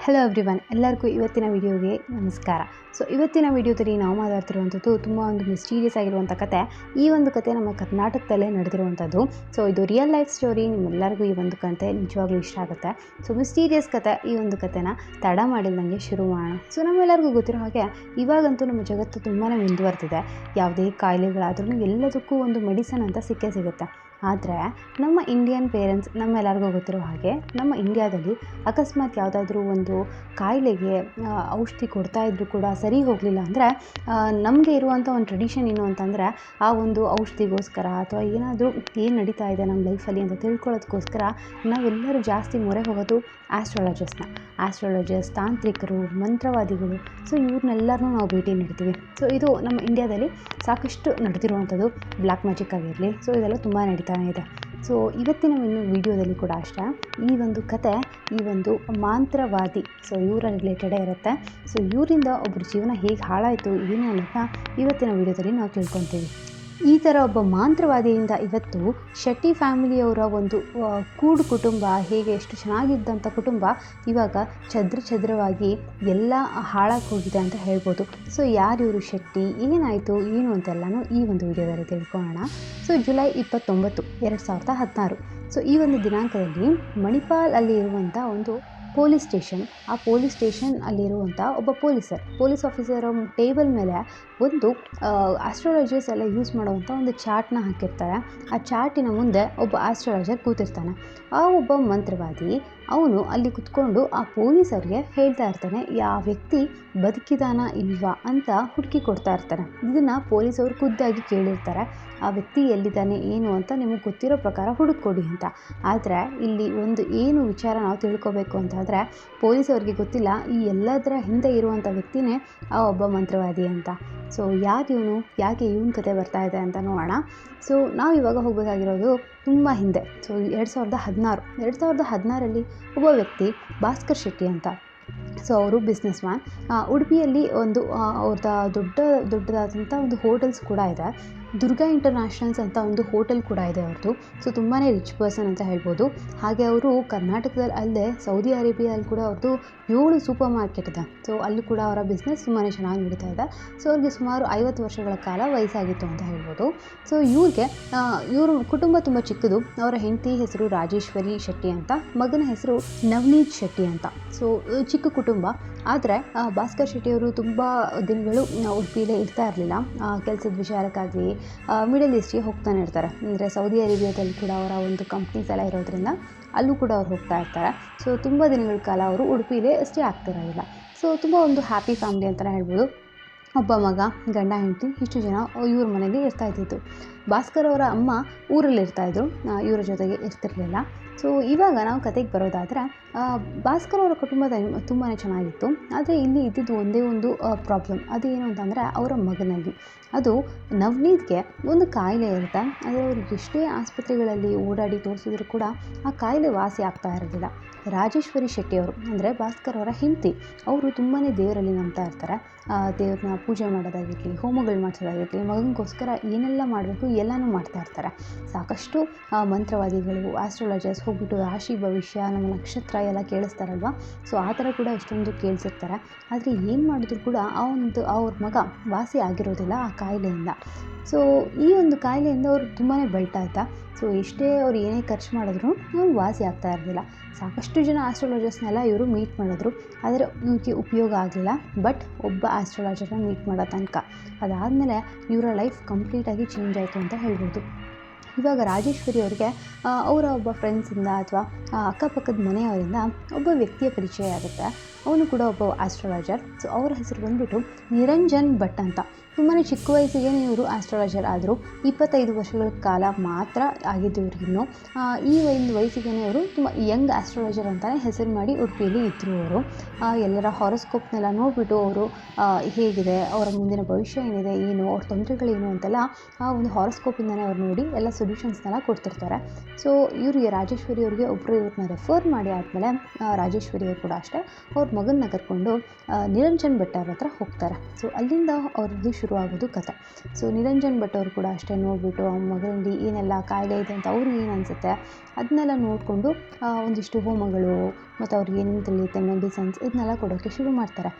Hello everyone, ಎಲ್ಲರಿಗೂ ಇವತ್ತಿನ ವಿಡಿಯೋಗೆ ನಮಸ್ಕಾರ. ಸೊ ಇವತ್ತಿನ ವಿಡಿಯೋದಲ್ಲಿ ನಾವು ಮಾತಾಡ್ತಿರುವಂಥದ್ದು ತುಂಬ ಒಂದು ಮಿಸ್ಟೀರಿಯಸ್ ಆಗಿರುವಂಥ ಕತೆ. ಈ ಒಂದು ಕತೆ ನಮ್ಮ ಕರ್ನಾಟಕದಲ್ಲೇ ನಡೆದಿರುವಂಥದ್ದು. ಸೊ ಇದು ರಿಯಲ್ ಲೈಫ್ ಸ್ಟೋರಿ. ನಿಮ್ಮೆಲ್ಲರಿಗೂ ಈ ಒಂದು ಕತೆ ನಿಜವಾಗ್ಲೂ ಇಷ್ಟ ಆಗುತ್ತೆ. ಸೊ ಮಿಸ್ಟೀರಿಯಸ್ ಕತೆ, ಈ ಒಂದು ಕತೆನ ತಡ ಮಾಡಿದಂಗೆ ಶುರು ಮಾಡೋಣ. ಸೊ ನಮ್ಮೆಲ್ಲರಿಗೂ ಗೊತ್ತಿರೋ ಹಾಗೆ ಇವಾಗಂತೂ ನಮ್ಮ ಜಗತ್ತು ತುಂಬಾ ಮುಂದುವರೆದಿದೆ. ಯಾವುದೇ ಕಾಯಿಲೆಗಳಾದ್ರೂ ಎಲ್ಲದಕ್ಕೂ ಒಂದು ಮೆಡಿಸನ್ ಅಂತ ಸಿಕ್ಕೇ ಸಿಗುತ್ತೆ. ಆದರೆ ನಮ್ಮ ಇಂಡಿಯನ್ ಪೇರೆಂಟ್ಸ್, ನಮ್ಮೆಲ್ಲರಿಗೂ ಗೊತ್ತಿರೋ ಹಾಗೆ ನಮ್ಮ ಇಂಡಿಯಾದಲ್ಲಿ ಅಕಸ್ಮಾತ್ ಯಾವುದಾದ್ರೂ ಒಂದು ಕಾಯಿಲೆಗೆ ಔಷಧಿ ಕೊಡ್ತಾಯಿದ್ರು ಕೂಡ ಸರಿ ಹೋಗಲಿಲ್ಲ ಅಂದರೆ ನಮಗೆ ಇರುವಂಥ ಒಂದು ಟ್ರೆಡಿಷನ್ ಏನು ಅಂತಂದರೆ ಆ ಒಂದು ಔಷಧಿಗೋಸ್ಕರ ಅಥವಾ ಏನಾದರೂ ಏನು ನಡೀತಾ ಇದೆ ನಮ್ಮ ಲೈಫಲ್ಲಿ ಅಂತ ತಿಳ್ಕೊಳ್ಳೋದಕ್ಕೋಸ್ಕರ ನಾವೆಲ್ಲರೂ ಜಾಸ್ತಿ ಮೊರೆ ಹೋಗೋದು ಆಸ್ಟ್ರಾಲಜರ್ಸ್, ತಾಂತ್ರಿಕರು, ಮಂತ್ರವಾದಿಗಳು. ಸೊ ಇವ್ರನ್ನೆಲ್ಲರನ್ನೂ ನಾವು ಭೇಟಿ ನೀಡ್ತೀವಿ. ಸೊ ಇದು ನಮ್ಮ ಇಂಡಿಯಾದಲ್ಲಿ ಸಾಕಷ್ಟು ನಡೆದಿರುವಂಥದ್ದು. ಬ್ಲ್ಯಾಕ್ ಮ್ಯಾಜಿಕ್ ಆಗಿರಲಿ, ಸೊ ಇದೆಲ್ಲ ತುಂಬ ನಡೀತಾನೆ ಇದೆ. ಸೊ ಇವತ್ತಿನ ವಿಡಿಯೋದಲ್ಲಿ ಕೂಡ ಅಷ್ಟೇ ಈ ಒಂದು ಕತೆ ಈ ಒಂದು ಮಾಂತ್ರವಾದಿ, ಸೊ ಇವರ ರಿಲೇಟೆಡೇ ಇರುತ್ತೆ. ಸೊ ಇವರಿಂದ ಒಬ್ಬರ ಜೀವನ ಹೇಗೆ ಹಾಳಾಯಿತು ಏನು ಅನ್ನೋದನ್ನ ಇವತ್ತಿನ ವಿಡಿಯೋದಲ್ಲಿ ನಾವು ತಿಳ್ಕೊತೀವಿ. ಈ ಥರ ಒಬ್ಬ ಮಾಂತ್ರವಾದಿಯಿಂದ ಇವತ್ತು ಶೆಟ್ಟಿ ಫ್ಯಾಮಿಲಿಯವರ ಒಂದು ಕೂಡು ಕುಟುಂಬ, ಹೇಗೆ ಎಷ್ಟು ಚೆನ್ನಾಗಿದ್ದಂಥ ಕುಟುಂಬ ಇವಾಗ ಛದ್ರವಾಗಿ ಎಲ್ಲ ಹಾಳಾಗಿ ಹೋಗಿದೆ ಅಂತ ಹೇಳ್ಬೋದು. ಸೊ ಯಾರು ಇವರು ಶೆಟ್ಟಿ, ಏನಾಯಿತು ಏನು ಅಂತೆಲ್ಲನೂ ಈ ಒಂದು ವಿಡಿಯೋದಲ್ಲಿ ತಿಳ್ಕೊಳ್ಳೋಣ. So July 29, 2016. ಸೊ ಈ ಒಂದು ದಿನಾಂಕದಲ್ಲಿ ಮಣಿಪಾಲ್ ಅಲ್ಲಿ ಇರುವಂಥ ಒಂದು ಪೊಲೀಸ್ ಸ್ಟೇಷನ್ ಅಲ್ಲಿರುವಂಥ ಒಬ್ಬ ಪೊಲೀಸ್ ಆಫೀಸರ್ ಟೇಬಲ್ ಮೇಲೆ ಒಂದು ಆಸ್ಟ್ರಾಲಜರ್ಸ್ ಎಲ್ಲ ಯೂಸ್ ಮಾಡುವಂಥ ಒಂದು ಚಾರ್ಟ್ನ ಹಾಕಿರ್ತಾರೆ. ಆ ಚಾರ್ಟಿನ ಮುಂದೆ ಒಬ್ಬ ಆಸ್ಟ್ರಾಲಜರ್ ಕೂತಿರ್ತಾನೆ. ಆ ಒಬ್ಬ ಮಂತ್ರವಾದಿ ಅವನು ಅಲ್ಲಿ ಕುತ್ಕೊಂಡು ಆ ಪೊಲೀಸರಿಗೆ ಹೇಳ್ತಾ ಇರ್ತಾನೆ, ಯಾವ ವ್ಯಕ್ತಿ ಬದುಕಿದಾನ ಇಲ್ವಾ ಅಂತ ಹುಡುಕಿ ಕೊಡ್ತಾ ಇರ್ತಾನೆ. ಇದನ್ನು ಪೊಲೀಸವರು ಖುದ್ದಾಗಿ ಕೇಳಿರ್ತಾರೆ, ಆ ವ್ಯಕ್ತಿ ಎಲ್ಲಿದ್ದಾನೆ ಏನು ಅಂತ ನಿಮಗೆ ಗೊತ್ತಿರೋ ಪ್ರಕಾರ ಹುಡುಕೊಡಿ ಅಂತ. ಆದರೆ ಇಲ್ಲಿ ಒಂದು ಏನು ವಿಚಾರ ನಾವು ತಿಳ್ಕೊಬೇಕು ಅಂತಂದರೆ, ಪೊಲೀಸವ್ರಿಗೆ ಗೊತ್ತಿಲ್ಲ ಈ ಎಲ್ಲದರ ಹಿಂದೆ ಇರುವಂಥ ವ್ಯಕ್ತಿನೇ ಆ ಒಬ್ಬ ಮಂತ್ರವಾದಿ ಅಂತ. ಸೊ ಇವನು ಯಾಕೆ ಇವನ ಕತೆ ಬರ್ತಾ ಇದೆ ಅಂತ ನೋಡೋಣ. ಸೊ ನಾವು ಇವಾಗ ಹೋಗಬೇಕಾಗಿರೋದು ತುಂಬ ಹಿಂದೆ. ಸೊ 2016 ಒಬ್ಬ ವ್ಯಕ್ತಿ ಭಾಸ್ಕರ್ ಶೆಟ್ಟಿ ಅಂತ. ಸೊ ಅವರು ಬಿಸ್ನೆಸ್ ಮ್ಯಾನ್. ಉಡುಪಿಯಲ್ಲಿ ಒಂದು ಅವ್ರದ್ದು ದೊಡ್ಡದಾದಂಥ ಒಂದು ಹೋಟೆಲ್ಸ್ ಕೂಡ ಇದೆ. ದುರ್ಗಾ ಇಂಟರ್ನ್ಯಾಷನಲ್ಸ್ ಅಂತ ಒಂದು ಹೋಟೆಲ್ ಕೂಡ ಇದೆ ಅವ್ರದ್ದು. ಸೊ ತುಂಬಾ ರಿಚ್ ಪರ್ಸನ್ ಅಂತ ಹೇಳ್ಬೋದು. ಹಾಗೆ ಅವರು ಕರ್ನಾಟಕದಲ್ಲಿ ಅಲ್ಲದೆ ಸೌದಿ ಅರೇಬಿಯಲ್ಲಿ ಕೂಡ ಅವ್ರದ್ದು 7 ಸೂಪರ್ ಮಾರ್ಕೆಟ್ ಇದೆ. ಸೊ ಅಲ್ಲೂ ಕೂಡ ಅವರ ಬಿಸ್ನೆಸ್ ತುಂಬಾ ಚೆನ್ನಾಗಿ ನಡೀತಾ ಇದೆ. ಸೊ ಅವ್ರಿಗೆ ಸುಮಾರು 50 ವರ್ಷಗಳ ಕಾಲ ವಯಸ್ಸಾಗಿತ್ತು ಅಂತ ಹೇಳ್ಬೋದು. ಸೊ ಇವ್ರ ಕುಟುಂಬ ತುಂಬ ಚಿಕ್ಕದು. ಅವರ ಹೆಂಡತಿ ಹೆಸರು ರಾಜೇಶ್ವರಿ ಶೆಟ್ಟಿ ಅಂತ, ಮಗನ ಹೆಸರು ನವನೀತ್ ಶೆಟ್ಟಿ ಅಂತ. ಸೊ ಚಿಕ್ಕ ಕುಟುಂಬ. ಆದರೆ ಭಾಸ್ಕರ್ ಶೆಟ್ಟಿಯವರು ತುಂಬ ದಿನಗಳು ಉಡುಪಿಲೇ ಇರ್ತಾ ಇರಲಿಲ್ಲ. ಕೆಲಸದ ವಿಚಾರಕ್ಕಾಗಿ ಮಿಡಲ್ ಈಸ್ಟ್ಗೆ ಹೋಗ್ತಾನೆ ಇರ್ತಾರೆ. ಅಂದರೆ ಸೌದಿ ಅರೇಬಿಯಾದಲ್ಲಿ ಕೂಡ ಅವರ ಒಂದು ಕಂಪ್ನೀಸ್ ಎಲ್ಲ ಇರೋದ್ರಿಂದ ಅಲ್ಲೂ ಕೂಡ ಅವ್ರು ಹೋಗ್ತಾ ಇರ್ತಾರೆ. ಸೊ ತುಂಬ ದಿನಗಳ ಕಾಲ ಅವರು ಉಡುಪಿಲೇ ಸ್ಟೇ ಆಗ್ತಿರೋದಿಲ್ಲ. ಸೊ ತುಂಬ ಒಂದು ಹ್ಯಾಪಿ ಫ್ಯಾಮಿಲಿ ಅಂತಲೇ ಹೇಳ್ಬೋದು. ಒಬ್ಬ ಮಗ, ಗಂಡ, ಹೆಂಡತಿ, ಇಷ್ಟು ಜನ ಇವ್ರ ಮನೇಲಿ ಇರ್ತಾ ಇದ್ದಿದ್ದು. ಭಾಸ್ಕರ್ ಅವರ ಅಮ್ಮ ಊರಲ್ಲಿ ಇರ್ತಾಯಿದ್ರು, ಇವರ ಜೊತೆಗೆ ಇರ್ತಿರಲಿಲ್ಲ. ಸೊ ಇವಾಗ ನಾವು ಕತೆಗೆ ಬರೋದಾದರೆ, ಭಾಸ್ಕರ್ ಅವರ ಕುಟುಂಬ ತುಂಬಾ ಚೆನ್ನಾಗಿತ್ತು. ಆದರೆ ಇಲ್ಲಿ ಇದ್ದಿದ್ದು ಒಂದೇ ಒಂದು ಪ್ರಾಬ್ಲಮ್. ಅದೇನು ಅಂತಂದರೆ ಅವರ ಮಗನಲ್ಲಿ, ಅದು ನವನೀತ್ಗೆ ಒಂದು ಕಾಯಿಲೆ ಇರುತ್ತೆ. ಆದರೆ ಅವ್ರಿಗೆ ಎಷ್ಟೇ ಆಸ್ಪತ್ರೆಗಳಲ್ಲಿ ಓಡಾಡಿ ತೋರಿಸಿದ್ರು ಕೂಡ ಆ ಕಾಯಿಲೆ ವಾಸಿ ಆಗ್ತಾ ಇರೋದಿಲ್ಲ. ರಾಜೇಶ್ವರಿ ಶೆಟ್ಟಿಯವರು ಅಂದರೆ ಭಾಸ್ಕರ್ ಅವರ ಹೆಂಡತಿ, ಅವರು ತುಂಬಾ ದೇವರಲ್ಲಿ ನಂಬ್ತಾ ಇರ್ತಾರೆ. ದೇವ್ರನ್ನ ಪೂಜೆ ಮಾಡೋದಾಗಿರಲಿ, ಹೋಮಗಳು ಮಾಡಿಸೋದಾಗಿರಲಿ, ಮಗನಿಗೋಸ್ಕರ ಏನೆಲ್ಲ ಮಾಡಬೇಕು ಎಲ್ಲನೂ ಮಾಡ್ತಾ ಇರ್ತಾರೆ. ಸಾಕಷ್ಟು ಮಂತ್ರವಾದಿಗಳು, ಆಸ್ಟ್ರಾಲಜರ್ಸ್ ಹೋಗ್ಬಿಟ್ಟು ರಾಶಿ ಭವಿಷ್ಯ, ನಮ್ಮ ನಕ್ಷತ್ರ ಎಲ್ಲ ಕೇಳಿಸ್ತಾರಲ್ವ. ಸೊ ಆ ಥರ ಕೂಡ ಎಷ್ಟೊಂದು ಕೇಳಿಸಿರ್ತಾರೆ. ಆದರೆ ಏನು ಮಾಡಿದ್ರು ಕೂಡ ಅವ್ರ ಮಗ ವಾಸಿ ಆಗಿರೋದಿಲ್ಲ ಆ ಕಾಯಿಲೆಯಿಂದ. ಸೊ ಈ ಒಂದು ಕಾಯಿಲೆಯಿಂದ ಅವರು ತುಂಬಾ ಬಳಲ್ತಾ ಇದ್ದ. ಸೊ ಎಷ್ಟೇ ಅವ್ರು ಏನೇ ಖರ್ಚು ಮಾಡಿದ್ರು ಅವ್ರು ವಾಸಿ ಆಗ್ತಾ ಇರಲಿಲ್ಲ. ಸಾಕಷ್ಟು ಜನ ಆಸ್ಟ್ರಾಲಜರ್ಸ್ನೆಲ್ಲ ಇವರು ಮೀಟ್ ಮಾಡಿದ್ರು, ಆದರೆ ಇವ್ರಿಗೆ ಉಪಯೋಗ ಆಗಲಿಲ್ಲ. ಬಟ್ ಒಬ್ಬ ಆಸ್ಟ್ರಾಲಜರ್ನ ಮೀಟ್ ಮಾಡೋ ತನಕ, ಅದಾದಮೇಲೆ ಇವರ ಲೈಫ್ ಕಂಪ್ಲೀಟಾಗಿ ಚೇಂಜ್ ಆಯಿತು ಅಂತ ಹೇಳ್ಬೋದು. ಇವಾಗ ರಾಜೇಶ್ವರಿ ಅವರಿಗೆ ಅವರ ಒಬ್ಬ ಫ್ರೆಂಡ್ಸಿಂದ ಅಥವಾ ಅಕ್ಕಪಕ್ಕದ ಮನೆಯವರಿಂದ ಒಬ್ಬ ವ್ಯಕ್ತಿಯ ಪರಿಚಯ ಆಗುತ್ತೆ. ಅವನು ಕೂಡ ಒಬ್ಬ ಆಸ್ಟ್ರಾಲಜರ್. ಸೊ ಅವರ ಹೆಸರು ಬಂದುಬಿಟ್ಟು ನಿರಂಜನ್ ಭಟ್ ಅಂತ. ತುಂಬಾ ಚಿಕ್ಕ ವಯಸ್ಸಿಗೆ ಇವರು ಆಸ್ಟ್ರಾಲಜರ್ ಆದರು. 25 ವರ್ಷಗಳ ಕಾಲ ಮಾತ್ರ ಆಗಿದ್ದು ಇವ್ರಿಗಿನ್ನು. ಈ ಒಂದು ವಯಸ್ಸಿಗೆ ಅವರು ತುಂಬ ಯಂಗ್ ಆಸ್ಟ್ರಾಲಜರ್ ಅಂತಲೇ ಹೆಸರು ಮಾಡಿ ಉಡುಪಿಯಲ್ಲಿ ಇದ್ದರು ಅವರು. ಎಲ್ಲರ ಹಾರೋಸ್ಕೋಪ್ನೆಲ್ಲ ನೋಡಿಬಿಟ್ಟು ಅವರು ಹೇಗಿದೆ, ಅವರ ಮುಂದಿನ ಭವಿಷ್ಯ ಏನಿದೆ, ಏನು ಅವ್ರ ತೊಂದರೆಗಳೇನು ಅಂತೆಲ್ಲ ಆ ಒಂದು ಹಾರೋಸ್ಕೋಪಿಂದನೇ ಅವ್ರು ನೋಡಿ ಎಲ್ಲ ಸೊಲ್ಯೂಷನ್ಸ್ನೆಲ್ಲ ಕೊಡ್ತಿರ್ತಾರೆ. ಸೊ ಇವರಿಗೆ ರಾಜೇಶ್ವರಿ ಅವರಿಗೆ ಒಬ್ಬರು ಇವ್ರನ್ನ ರೆಫರ್ ಮಾಡಿ ಆದಮೇಲೆ ರಾಜೇಶ್ವರಿ ಅವರು ಕೂಡ ಅಷ್ಟೇ ಅವ್ರ ಮಗನ್ನ ಕರ್ಕೊಂಡು ನಿರಂಜನ್ ಭಟ್ ಅವ್ರ ಹತ್ರ ಹೋಗ್ತಾರೆ. ಸೊ ಅಲ್ಲಿಂದ ಅವ್ರದ್ದು ಶುರುವಾಗೋದು ಕತೆ. ಸೊ ನಿರಂಜನ್ ಭಟ್ ಅವರು ಕೂಡ ಅಷ್ಟೇ ನೋಡಿಬಿಟ್ಟು ಆ ಮಗನಲ್ಲಿ ಏನೆಲ್ಲ ಕಾಯಿಲೆ ಇದೆ ಅಂತ ಅವ್ರಿಗೆ ಏನು ಅನಿಸುತ್ತೆ ಅದನ್ನೆಲ್ಲ ನೋಡಿಕೊಂಡು ಒಂದಿಷ್ಟು ಹೋಮಗಳು ಮತ್ತು ಅವ್ರಿಗೆ ಏನೇನು ತಿಳಿಯುತ್ತೆ ಮೆಡಿಸನ್ಸ್ ಇದನ್ನೆಲ್ಲ ಕೊಡೋಕ್ಕೆ ಶುರು ಮಾಡ್ತಾರೆ.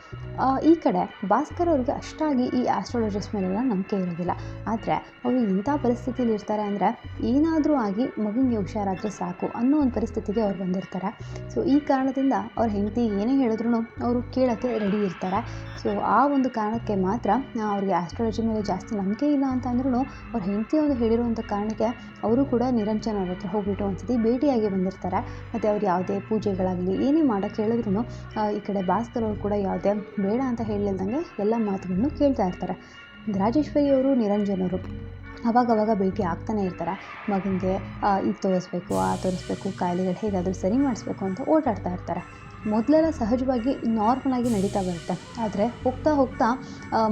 ಈ ಕಡೆ ಭಾಸ್ಕರ್ ಅವ್ರಿಗೆ ಅಷ್ಟಾಗಿ ಈ ಆಸ್ಟ್ರಾಲಜಿಸ್ಟ್ ಮೇಲೆಲ್ಲ ನಂಬಿಕೆ ಇರೋದಿಲ್ಲ. ಆದರೆ ಅವರು ಇಂಥ ಪರಿಸ್ಥಿತಿಲಿ ಇರ್ತಾರೆ ಅಂದರೆ ಏನಾದರೂ ಆಗಿ ಮಗನಿಗೆ ಹುಷಾರಾದರೆ ಸಾಕು ಅನ್ನೋ ಒಂದು ಪರಿಸ್ಥಿತಿಗೆ ಅವ್ರು ಬಂದಿರ್ತಾರೆ. ಸೊ ಈ ಕಾರಣದಿಂದ ಅವ್ರ ಹೆಂಡತಿ ಏನೇ ಹೇಳಿದ್ರು ಅವರು ಕೇಳೋಕ್ಕೆ ರೆಡಿ ಇರ್ತಾರೆ. ಸೊ ಆ ಒಂದು ಕಾರಣಕ್ಕೆ ಮಾತ್ರ ಅವ್ರಿಗೆ ಆಸ್ಟ್ರಾಲಜಿ ಮೇಲೆ ಜಾಸ್ತಿ ನಂಬಿಕೆ ಇಲ್ಲ ಅಂತ ಅಂದ್ರೂ ಅವ್ರ ಹೆಂಡತಿ ಒಂದು ಹೇಳಿರುವಂಥ ಕಾರಣಕ್ಕೆ ಅವರು ಕೂಡ ನಿರಂಜನ್ ಅವ್ರ ಹತ್ರ ಹೋಗ್ಬಿಟ್ಟು ಒಂದ್ಸತಿ ಭೇಟಿಯಾಗಿ ಬಂದಿರ್ತಾರೆ. ಮತ್ತು ಅವ್ರು ಯಾವುದೇ ಪೂಜೆಗಳಾಗಲಿ ಏನೇ ಮಾಡೋಕ್ಕೆ ಹೇಳಿದ್ರು ಈ ಕಡೆ ಭಾಸ್ಕರ್ ಅವರು ಕೂಡ ಯಾವುದೇ ಬೇಡ ಅಂತ ಹೇಳಿಲ್ದಂಗೆ ಎಲ್ಲ ಮಾತುಗಳನ್ನು ಕೇಳ್ತಾ ಇರ್ತಾರೆ. ರಾಜೇಶ್ವರಿ ಅವರು ನಿರಂಜನ್ ಅವರು ಅವಾಗವಾಗ ಭೇಟಿ ಆಗ್ತಾನೆ ಇರ್ತಾರೆ. ಮಗನಿಗೆ ಇದು ತೋರಿಸ್ಬೇಕು ತೋರಿಸ್ಬೇಕು ಕಾಯಿಲೆಗಳು ಹೇಗಾದರೂ ಸರಿ ಮಾಡಿಸ್ಬೇಕು ಅಂತ ಓಡಾಡ್ತಾ ಇರ್ತಾರೆ. ಮೊದಲೆಲ್ಲ ಸಹಜವಾಗಿ ನಾರ್ಮಲಾಗಿ ನಡೀತಾ ಬರುತ್ತೆ. ಆದರೆ ಹೋಗ್ತಾ ಹೋಗ್ತಾ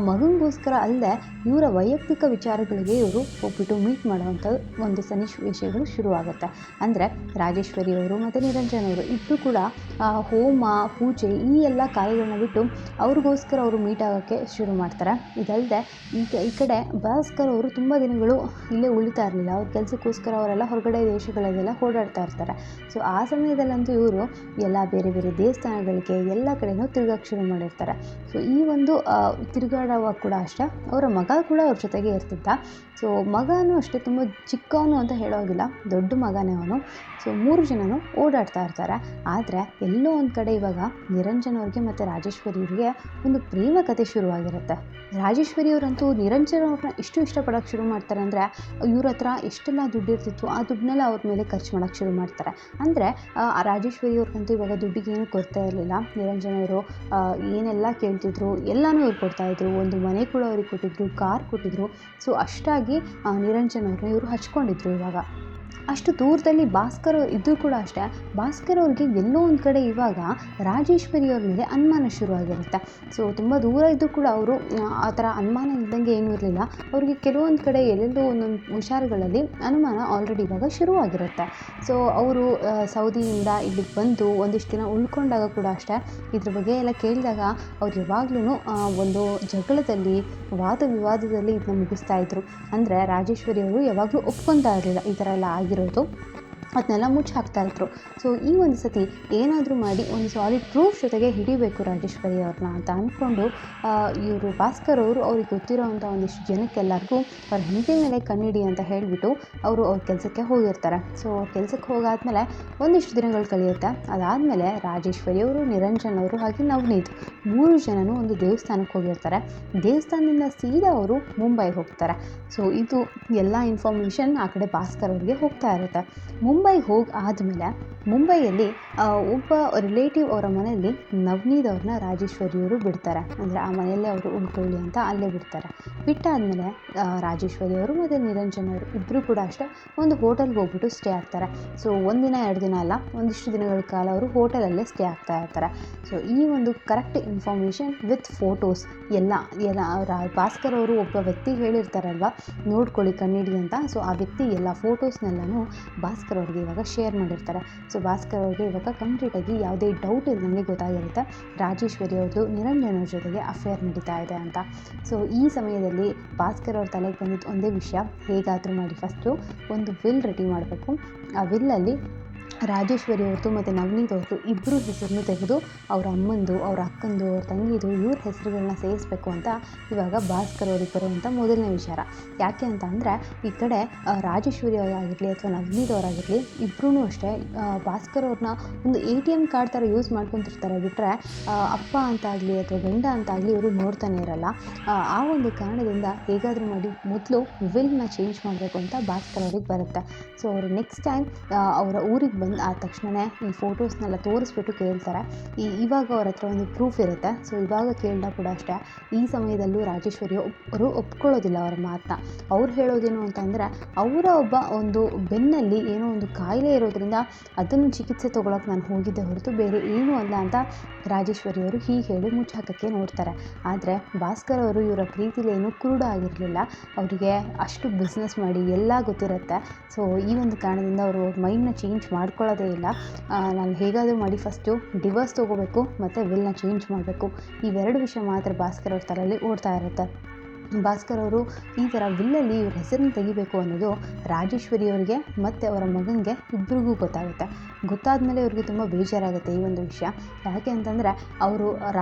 ಮಗನಿಗೋಸ್ಕರ ಅಲ್ಲದೆ ಇವರ ವೈಯಕ್ತಿಕ ವಿಚಾರಗಳಿಗೆ ಇವರು ಹೋಗ್ಬಿಟ್ಟು ಮೀಟ್ ಮಾಡುವಂಥ ಒಂದು ಸನ್ನಿವೇಶಗಳು ಶುರುವಾಗುತ್ತೆ. ಅಂದರೆ ರಾಜೇಶ್ವರಿ ಅವರು ಮತ್ತು ನಿರಂಜನ್ ಅವರು ಇಬ್ಬರು ಕೂಡ ಹೋಮ ಪೂಜೆ ಈ ಎಲ್ಲ ಕಾರ್ಯಗಳನ್ನ ಬಿಟ್ಟು ಅವ್ರಿಗೋಸ್ಕರ ಅವರು ಮೀಟ್ ಆಗೋಕ್ಕೆ ಶುರು ಮಾಡ್ತಾರೆ. ಇದಲ್ಲದೆ ಈ ಕಡೆ ಭಾಸ್ಕರ್ ಅವರು ತುಂಬ ದಿನಗಳು ಇಲ್ಲೇ ಉಳಿತಾ ಇರಲಿಲ್ಲ. ಅವ್ರ ಕೆಲಸಕ್ಕೋಸ್ಕರ ಅವರೆಲ್ಲ ಹೊರಗಡೆ ದೇಶಗಳಲ್ಲೆಲ್ಲ ಓಡಾಡ್ತಾ ಇರ್ತಾರೆ. ಸೊ ಆ ಸಮಯದಲ್ಲಂತೂ ಇವರು ಎಲ್ಲ ಬೇರೆ ಬೇರೆ ದೇವಸ್ಥಾನಗಳಿಗೆ ಎಲ್ಲ ಕಡೆಯೂ ತಿರುಗಕ್ಕೆ ಶುರು ಮಾಡಿರ್ತಾರೆ. ಸೊ ಈ ಒಂದು ತಿರುಗಾಡುವಾಗ ಕೂಡ ಅಷ್ಟೇ ಅವರ ಮಗ ಕೂಡ ಅವ್ರ ಜೊತೆಗೆ ಇರ್ತಿದ್ದ. ಸೊ ಮಗನೂ ಅಷ್ಟೇ ತುಂಬ ಚಿಕ್ಕವನು ಅಂತ ಹೇಳೋಗಿಲ್ಲ, ದೊಡ್ಡ ಮಗನೇ ಅವನು. ಸೊ 3 ಜನನು ಓಡಾಡ್ತಾ ಇರ್ತಾರೆ. ಆದರೆ ಎಲ್ಲೋ ಒಂದು ಕಡೆ ಇವಾಗ ನಿರಂಜನ್ ಅವ್ರಿಗೆ ಮತ್ತು ರಾಜೇಶ್ವರಿ ಅವ್ರಿಗೆ ಒಂದು ಪ್ರೇಮ ಕಥೆ ಶುರುವಾಗಿರುತ್ತೆ. ರಾಜೇಶ್ವರಿ ಅವರಂತೂ ನಿರಂಜನ್ ಅವ್ರನ್ನ ಎಷ್ಟು ಇಷ್ಟಪಡೋಕ್ಕೆ ಶುರು ಮಾಡ್ತಾರೆ ಅಂದರೆ ಇವ್ರ ಹತ್ರ ಎಷ್ಟೆಲ್ಲ ದುಡ್ಡು ಇರ್ತಿತ್ತು ಆ ದುಡ್ಡನ್ನೆಲ್ಲ ಅವ್ರ ಮೇಲೆ ಖರ್ಚು ಮಾಡೋಕ್ಕೆ ಶುರು ಮಾಡ್ತಾರೆ. ಅಂದರೆ ರಾಜೇಶ್ವರಿ ಅವ್ರಿಗಂತೂ ಇವಾಗ ದುಡ್ಡಿಗೇನು ಕೊಡ್ತಾ ಇರಲಿಲ್ಲ. ನಿರಂಜನ್ ಅವರು ಏನೆಲ್ಲ ಕೇಳ್ತಿದ್ರು ಎಲ್ಲನೂ ಇವ್ರು ಕೊಡ್ತಾಯಿದ್ರು. ಒಂದು ಮನೆ ಕೂಡ ಅವ್ರಿಗೆ ಕೊಟ್ಟಿದ್ರು, ಕಾರ್ ಕೊಟ್ಟಿದ್ರು. ಸೊ ಅಷ್ಟಾಗಿ ನಿರಂಜನ್ ಅವ್ರನ್ನ ಇವರು ಹಚ್ಕೊಂಡಿದ್ರು. ಇವಾಗ ಅಷ್ಟು ದೂರದಲ್ಲಿ ಭಾಸ್ಕರ್ ಇದ್ದರೂ ಕೂಡ ಅಷ್ಟೇ ಭಾಸ್ಕರ್ ಅವ್ರಿಗೆ ಎಲ್ಲೋ ಒಂದು ಕಡೆ ಇವಾಗ ರಾಜೇಶ್ವರಿ ಅವ್ರ ಮೇಲೆ ಅನುಮಾನ ಶುರುವಾಗಿರುತ್ತೆ. ಸೊ ತುಂಬ ದೂರ ಇದ್ದರೂ ಕೂಡ ಅವರು ಆ ಥರ ಅನುಮಾನ ಇದ್ದಂಗೆ ಏನೂ ಇರಲಿಲ್ಲ. ಅವ್ರಿಗೆ ಕೆಲವೊಂದು ಕಡೆ ಎಲ್ಲೆಲ್ಲೋ ಒಂದೊಂದು ವಿಚಾರಗಳಲ್ಲಿ ಅನುಮಾನ ಆಲ್ರೆಡಿ ಇವಾಗ ಶುರುವಾಗಿರುತ್ತೆ. ಸೊ ಅವರು ಸೌದಿಯಿಂದ ಇಲ್ಲಿಗೆ ಬಂದು ಒಂದಿಷ್ಟು ದಿನ ಉಳ್ಕೊಂಡಾಗ ಕೂಡ ಅಷ್ಟೇ ಇದ್ರ ಬಗ್ಗೆ ಎಲ್ಲ ಕೇಳಿದಾಗ ಅವ್ರು ಯಾವಾಗ್ಲೂ ಒಂದು ಜಗಳದಲ್ಲಿ ವಾದ ವಿವಾದದಲ್ಲಿ ಇದನ್ನ ಮುಗಿಸ್ತಾ ಇದ್ರು. ಅಂದರೆ ರಾಜೇಶ್ವರಿ ಅವರು ಯಾವಾಗಲೂ ಒಪ್ಕೊತಾ ಇರಲಿಲ್ಲ ಈ ಥರ ಎಲ್ಲ ಆಗಿರೋದು, ಅದನ್ನೆಲ್ಲ ಮುಚ್ಚಿ ಹಾಕ್ತಾಯಿದ್ರು. ಸೊ ಈ ಒಂದು ಸತಿ ಏನಾದರೂ ಮಾಡಿ ಒಂದು ಸಾಲಿಡ್ ಪ್ರೂಫ್ ಜೊತೆಗೆ ಹಿಡಿಬೇಕು ರಾಜೇಶ್ವರಿ ಅವ್ರನ್ನ ಅಂತ ಅಂದ್ಕೊಂಡು ಇವರು ಭಾಸ್ಕರ್ ಅವರು ಅವ್ರಿಗೆ ಗೊತ್ತಿರೋವಂಥ ಒಂದಿಷ್ಟು ಜನಕ್ಕೆಲ್ಲರಿಗೂ ಅವ್ರ ಹೆಂಡತಿ ಮೇಲೆ ಕಣ್ಣಿಡಿ ಅಂತ ಹೇಳಿಬಿಟ್ಟು ಅವರು ಅವ್ರ ಕೆಲಸಕ್ಕೆ ಹೋಗಿರ್ತಾರೆ. ಸೊ ಕೆಲಸಕ್ಕೆ ಹೋಗಾದ್ಮೇಲೆ ಒಂದಿಷ್ಟು ದಿನಗಳು ಕಳೆಯುತ್ತೆ. ಅದಾದಮೇಲೆ ರಾಜೇಶ್ವರಿ ಅವರು, ನಿರಂಜನ್ ಅವರು ಹಾಗೆ ನವನೀತ್ 3 ಜನನೂ ಒಂದು ದೇವಸ್ಥಾನಕ್ಕೆ ಹೋಗಿರ್ತಾರೆ. ದೇವಸ್ಥಾನದಿಂದ ಸೀದಾ ಅವರು ಮುಂಬೈಗೆ ಹೋಗ್ತಾರೆ. ಸೊ ಇದು ಎಲ್ಲ ಇನ್ಫಾರ್ಮೇಷನ್ ಆ ಕಡೆ ಭಾಸ್ಕರ್ ಅವ್ರಿಗೆ ಹೋಗ್ತಾ ಇರುತ್ತೆ. ಮುಂಬೈಗೆ ಹೋಗಿ ಆದಮೇಲೆ ಮುಂಬೈಯಲ್ಲಿ ಒಬ್ಬ ರಿಲೇಟಿವ್ ಅವರ ಮನೆಯಲ್ಲಿ ನವನೀತ್ ಅವ್ರನ್ನ ರಾಜೇಶ್ವರಿಯವರು ಬಿಡ್ತಾರೆ. ಅಂದರೆ ಆ ಮನೆಯಲ್ಲೇ ಅವರು ಉಳ್ಕೊಳ್ಳಿ ಅಂತ ಅಲ್ಲೇ ಬಿಡ್ತಾರೆ. ಬಿಟ್ಟಾದಮೇಲೆ ರಾಜೇಶ್ವರಿ ಅವರು ಮತ್ತು ನಿರಂಜನ್ ಅವರು ಇಬ್ಬರು ಕೂಡ ಅಷ್ಟೇ ಒಂದು ಹೋಟೆಲ್ಗೆ ಹೋಗ್ಬಿಟ್ಟು ಸ್ಟೇ ಆಗ್ತಾರೆ. ಸೊ 1 ದಿನ 2 ದಿನ ಅಲ್ಲ, ಒಂದಿಷ್ಟು ದಿನಗಳ ಕಾಲ ಅವರು ಹೋಟೆಲಲ್ಲೇ ಸ್ಟೇ ಆಗ್ತಾ ಇರ್ತಾರೆ. ಸೊ ಈ ಒಂದು ಕರೆಕ್ಟ್ ಇನ್ಫಾರ್ಮೇಷನ್ ವಿತ್ ಫೋಟೋಸ್ ಎಲ್ಲ ಭಾಸ್ಕರ್ ಅವರು ಒಬ್ಬ ವ್ಯಕ್ತಿ ಹೇಳಿರ್ತಾರಲ್ವ ನೋಡ್ಕೊಳ್ಳಿ ಕಣ್ಣಿಡಿ ಅಂತ. ಸೊ ಆ ವ್ಯಕ್ತಿ ಎಲ್ಲ ಫೋಟೋಸ್ನೆಲ್ಲನೂ ಭಾಸ್ಕರ್ ಅವ್ರಿಗೆ ಇವಾಗ ಶೇರ್ ಮಾಡಿರ್ತಾರೆ. ಸೊ ಭಾಸ್ಕರ್ ಅವ್ರಿಗೆ ಇವಾಗ ಕಂಪ್ಲೀಟಾಗಿ ಯಾವುದೇ ಡೌಟ್ ಇಲ್ಲದಂಗೆ ಗೊತ್ತಾಗಿರುತ್ತೆ ರಾಜೇಶ್ವರಿ ಅವ್ರದ್ದು ನಿರಂಜನ್ ಅವ್ರ ಜೊತೆಗೆ ಅಫೇರ್ ನಡೀತಾ ಇದೆ ಅಂತ. ಸೊ ಈ ಸಮಯದಲ್ಲಿ ಭಾಸ್ಕರ್ ಅವ್ರ ತಲೆಗೆ ಬಂದಿದ್ದು ಒಂದೇ ವಿಷಯ, ಹೇಗಾದರೂ ಮಾಡಿ ಫಸ್ಟು ಒಂದು ವಿಲ್ ರೆಡಿ ಮಾಡಬೇಕು. ಆ ವಿಲ್ಲಲ್ಲಿ ರಾಜೇಶ್ವರಿ ಅವ್ರದ್ದು ಮತ್ತು ನವನೀತ್ ಅವ್ರದ್ದು ಇಬ್ಬರು ಹೆಸರನ್ನು ತೆಗೆದು ಅವ್ರ ಅಮ್ಮಂದು, ಅವ್ರ ಅಕ್ಕಂದು, ಅವ್ರ ತಂಗಿದು ಇವ್ರ ಹೆಸರುಗಳನ್ನ ಸೇರಿಸ್ಬೇಕು ಅಂತ ಇವಾಗ ಭಾಸ್ಕರ್ ಅವ್ರಿಗೆ ಬರುವಂಥ ಮೊದಲನೇ ವಿಚಾರ. ಯಾಕೆ ಅಂತ ಅಂದರೆ ಈ ಕಡೆ ರಾಜೇಶ್ವರಿ ಅವರಾಗಿರಲಿ ಅಥವಾ ನವನೀತ್ ಅವರಾಗಿರಲಿ ಇಬ್ಬರೂ ಅಷ್ಟೇ ಭಾಸ್ಕರ್ ಅವ್ರನ್ನ ಒಂದು ATM ಕಾರ್ಡ್ ಥರ ಯೂಸ್ ಮಾಡ್ಕೊತಿರ್ತಾರೆ. ಬಿಟ್ಟರೆ ಅಪ್ಪ ಅಂತಾಗಲಿ ಅಥವಾ ಗಂಡ ಅಂತಾಗಲಿ ಇವರು ನೋಡ್ತಾನೆ ಇರಲ್ಲ. ಆ ಒಂದು ಕಾರಣದಿಂದ ಹೇಗಾದರೂ ಮಾಡಿ ಮೊದಲು ವಿಲ್ನ ಚೇಂಜ್ ಮಾಡಬೇಕು ಅಂತ ಭಾಸ್ಕರ್ ಅವ್ರಿಗೆ ಬರುತ್ತೆ. ಸೊ ಅವರು ನೆಕ್ಸ್ಟ್ ಟೈಮ್ ಅವರ ಊರಿಗೆ ಬಂದು ಆದ ತಕ್ಷಣವೇ ಈ ಫೋಟೋಸ್ನೆಲ್ಲ ತೋರಿಸ್ಬಿಟ್ಟು ಕೇಳ್ತಾರೆ. ಇವಾಗ ಅವ್ರ ಹತ್ರ ಒಂದು ಪ್ರೂಫ್ ಇರುತ್ತೆ. ಸೊ ಇವಾಗ ಕೇಳಿದಾಗ ಕೂಡ ಅಷ್ಟೇ ಈ ಸಮಯದಲ್ಲೂ ರಾಜೇಶ್ವರಿ ಅವರು ಒಪ್ಕೊಳ್ಳೋದಿಲ್ಲ ಅವ್ರ ಮಾತನ್ನ. ಅವ್ರು ಹೇಳೋದೇನು ಅಂತಂದರೆ ಅವರ ಒಬ್ಬ ಒಂದು ಬೆನ್ನಲ್ಲಿ ಏನೋ ಒಂದು ಕಾಯಿಲೆ ಇರೋದ್ರಿಂದ ಅದನ್ನು ಚಿಕಿತ್ಸೆ ತೊಗೊಳಕ್ಕೆ ನಾನು ಹೋಗಿದ್ದೆ ಹೊರತು ಬೇರೆ ಏನೂ ಅಲ್ಲ ಅಂತ ರಾಜೇಶ್ವರಿ ಅವರು ಹೀಗೆ ಹೇಳಿ ಮುಚ್ಚಾಕಕ್ಕೆ ನೋಡ್ತಾರೆ. ಆದರೆ ಭಾಸ್ಕರ್ ಅವರು ಇವರ ಪ್ರೀತಿಲಿ ಏನೂ ಕುರುಡ ಆಗಿರಲಿಲ್ಲ. ಅವರಿಗೆ ಅಷ್ಟು ಬಿಸ್ನೆಸ್ ಮಾಡಿ ಎಲ್ಲ ಗೊತ್ತಿರುತ್ತೆ. ಸೊ ಈ ಒಂದು ಕಾರಣದಿಂದ ಅವರು ಮೈಂಡ್ನ ಚೇಂಜ್ ಮಾಡ್ಕೊಳ್ಳೋದೇ ಇಲ್ಲ. ನಾನು ಹೇಗಾದರೂ ಮಾಡಿ ಫಸ್ಟು ಡಿವೋರ್ಸ್ ತೊಗೋಬೇಕು ಮತ್ತು ವಿಲ್ನ ಚೇಂಜ್ ಮಾಡಬೇಕು, ಇವೆರಡು ವಿಷಯ ಮಾತ್ರ ಭಾಸ್ಕರ್ ಅವ್ರ ತಲೆಯಲ್ಲಿ ಓಡ್ತಾ ಇರುತ್ತೆ. ಭಾಸ್ಕರ್ ಅವರು ಈ ಥರ ವಿಲ್ಲಲ್ಲಿ ಇವ್ರ ಹೆಸರನ್ನ ತೆಗಿಬೇಕು ಅನ್ನೋದು ರಾಜೇಶ್ವರಿ ಅವರಿಗೆ ಮತ್ತು ಅವರ ಮಗನಿಗೆ ಇಬ್ಬರಿಗೂ ಗೊತ್ತಾಗುತ್ತೆ. ಗೊತ್ತಾದಮೇಲೆ ಇವ್ರಿಗೆ ತುಂಬ ಬೇಜಾರಾಗುತ್ತೆ ಈ ಒಂದು ವಿಷಯ. ಯಾಕೆ ಅಂತಂದರೆ ಅವರು